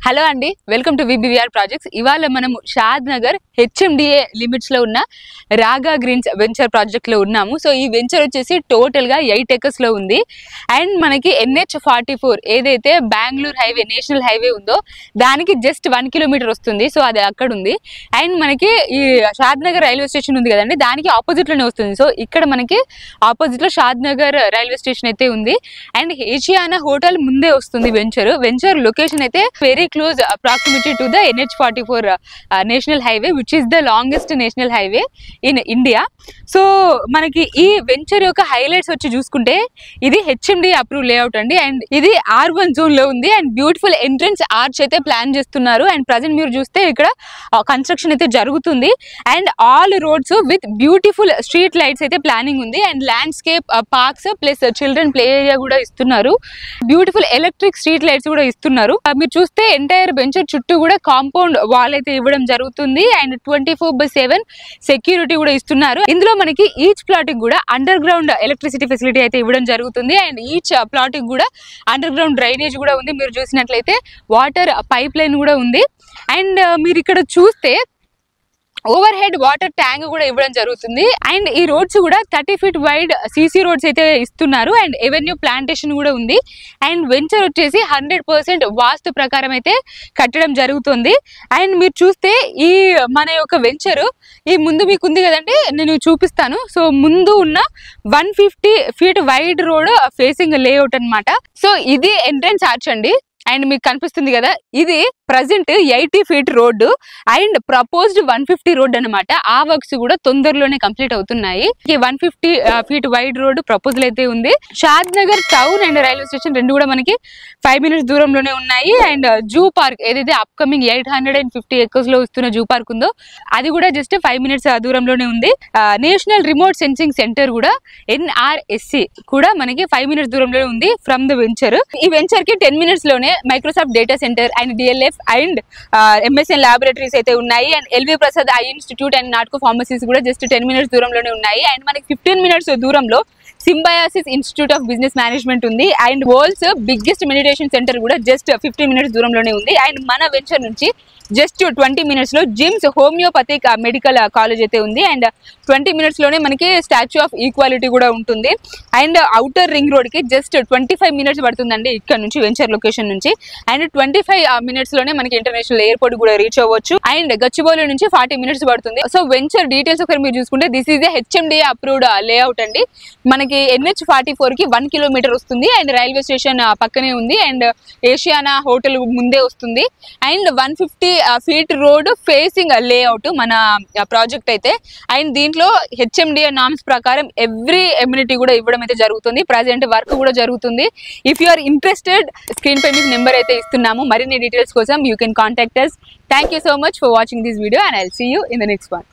Hello అండి, welcome to విబివిఆర్ projects. ఇవాళ మనము షాద్ నగర్ హెచ్ఎండిఏ లిమిట్స్ లో ఉన్న రాగా గ్రీన్స్ వెంచర్ ప్రాజెక్ట్ లో ఉన్నాము. సో ఈ వెంచర్ వచ్చేసి టోటల్ గా 8 acres లో ఉంది. అండ్ మనకి NH44 ఏదైతే బెంగళూరు హైవే నేషనల్ హైవే ఉందో దానికి జస్ట్ 1 kilometer వస్తుంది. సో అది అక్కడ ఉంది. అండ్ మనకి ఈ షాద్ నగర్ రైల్వే స్టేషన్ ఉంది కదండి, దానికి ఆపోజిట్ లోనే వస్తుంది. సో ఇక్కడ మనకి ఆపోజిట్ లో షాద్ నగర్ రైల్వే స్టేషన్ అయితే ఉంది. అండ్ ఏషియానా హోటల్ ముందే వస్తుంది వెంచర్ లొకేషన్ అయితే very close proximity to the NH44 national highway, which is the longest national highway in India. So మనకి ఈ వెంచర్ యొక్క హైలైట్స్ వచ్చి చూసుకుంటే ఇది HMD అప్రూవ్ లేఅవుట్ అండి. అండ్ ఇది R1 జోన్ లో ఉంది. అండ్ బ్యూటిఫుల్ ఎంట్రన్స్ ఆర్చ్ అయితే ప్లాన్ చేస్తున్నారు. అండ్ ప్రజెంట్ మీరు చూస్తే ఇక్కడ కన్స్ట్రక్షన్ అయితే జరుగుతుంది. And all roads with beautiful street lights అయితే ప్లానింగ్ ఉంది. And landscape parks plus children play area కూడా ఇస్తున్నారు. బ్యూటిఫుల్ ఎలక్ట్రిక్ స్ట్రీట్ లైట్స్ కూడా ఇస్తున్నారు. మీరు చూస్తే ఎంటైర్ వెంచర్ చుట్టూ కూడా కాంపౌండ్ వాల్ అయితే ఇవ్వడం జరుగుతుంది. అండ్ 24/7 సెక్యూరిటీ కూడా ఇస్తున్నారు. ఇందులో మనకి ఈచ్ ప్లాట్ కి కూడా అండర్ గ్రౌండ్ ఎలక్ట్రిసిటీ ఫెసిలిటీ అయితే ఇవ్వడం జరుగుతుంది. అండ్ ఈచ్ ప్లాట్ కి కూడా అండర్ గ్రౌండ్ డ్రైనేజ్ కూడా ఉంది. మీరు చూసినట్లయితే వాటర్ పైప్ లైన్ కూడా ఉంది. అండ్ మీరు ఇక్కడ చూస్తే ఓవర్ హెడ్ వాటర్ ట్యాంక్ కూడా ఇవ్వడం జరుగుతుంది. అండ్ ఈ రోడ్స్ కూడా 30 feet వైడ్ CC రోడ్స్ అయితే ఇస్తున్నారు. అండ్ ఎవెన్యూ ప్లాంటేషన్ కూడా ఉంది. అండ్ వెంచర్ వచ్చేసి 100% వాస్తు ప్రకారం అయితే కట్టడం జరుగుతుంది. అండ్ మీరు చూస్తే ఈ మన యొక్క వెంచర్ ఈ ముందు మీకు ఉంది కదండి, నేను చూపిస్తాను. సో ముందు ఉన్న 150 feet wide road facing layout అన్నమాట. సో ఇది ఎంట్రన్స్ ఆర్చ్ అండి. అండ్ మీకు కనిపిస్తుంది కదా, ఇది present 80 feet road and proposed 150 road అనమాట. ఆ వర్క్స్ కూడా తొందరలోనే కంప్లీట్ అవుతున్నాయి. 150 feet వైడ్ రోడ్ ప్రపోజల్ అయితే ఉంది. Shadnagar town and railway station రెండు కూడా మనకి 5 minutes దూరంలోనే ఉన్నాయి. అండ్ జూ పార్క్ ఏదైతే అప్కమింగ్ 850 acres లో వస్తున్న జూ పార్క్ ఉందో అది కూడా జస్ట్ 5 minutes దూరంలోనే ఉంది. నేషనల్ రిమోట్ సెన్సింగ్ సెంటర్ కూడా NRSC కూడా మనకి 5 minutes దూరంలోనే ఉంది ఫ్రమ్ ద వెంచర్. ఈ వెంచర్ కి 10 minutes లోనే Microsoft data centre and DLF and MSN laboratories అయితే ఉన్నాయి. And LV Prasad eye institute and Natco pharmacies కూడా జస్ట్ 10 minutes దూరంలోనే ఉన్నాయి. అండ్ మనకి 15 minutes దూరంలో Symbiosis institute of business management ఉంది. And world's biggest meditation centre కూడా జస్ట్ 15 minutes దూరంలోనే ఉంది. అండ్ మన వెంచర్ నుంచి జస్ట్ 20 minutes లో జిమ్స్ హోమియోపతిక్ మెడికల్ కాలేజ్ అయితే ఉంది. అండ్ 20 minutes లోనే మనకి స్టాచ్యూ ఆఫ్ ఈక్వాలిటీ కూడా ఉంటుంది. అండ్ అవుటర్ రింగ్ రోడ్ కి జస్ట్ 25 minutes పడుతుందండి ఇక్కడ నుంచి వెంచర్ లొకేషన్ నుంచి. అండ్ 25 minutes లోనే మనకి ఇంటర్నేషనల్ ఎయిర్పోర్ట్ కూడా రీచ్ అవ్వచ్చు. అండ్ గచ్చిబౌలి నుంచి 40 minutes పడుతుంది. సో వెంచర్ డీటెయిల్స్ ఒకసారి మీరు చూసుకుంటే this is HMDA approved layout అండి. మనకి NH44 కి 1 kilometer వస్తుంది. అండ్ రైల్వే స్టేషన్ పక్కనే ఉంది. అండ్ ఏషియానా హోటల్ ముందే వస్తుంది. And 150 feet road facing layout మన ప్రాజెక్ట్ అయితే. అండ్ దీంట్లో HMDA నామ్స్ ప్రకారం ఎవ్రీ ఎమ్యూనిటీ కూడా ఇవ్వడం అయితే జరుగుతుంది. ప్రజెంట్ వర్క్ కూడా జరుగుతుంది. If you are interested screen పై మీకు నెంబర్ అయితే ఇస్తున్నాము. మరిన్ని డీటెయిల్స్ కోసం you can contact us. Thank you so much for watching this video and I'll see you in the next one.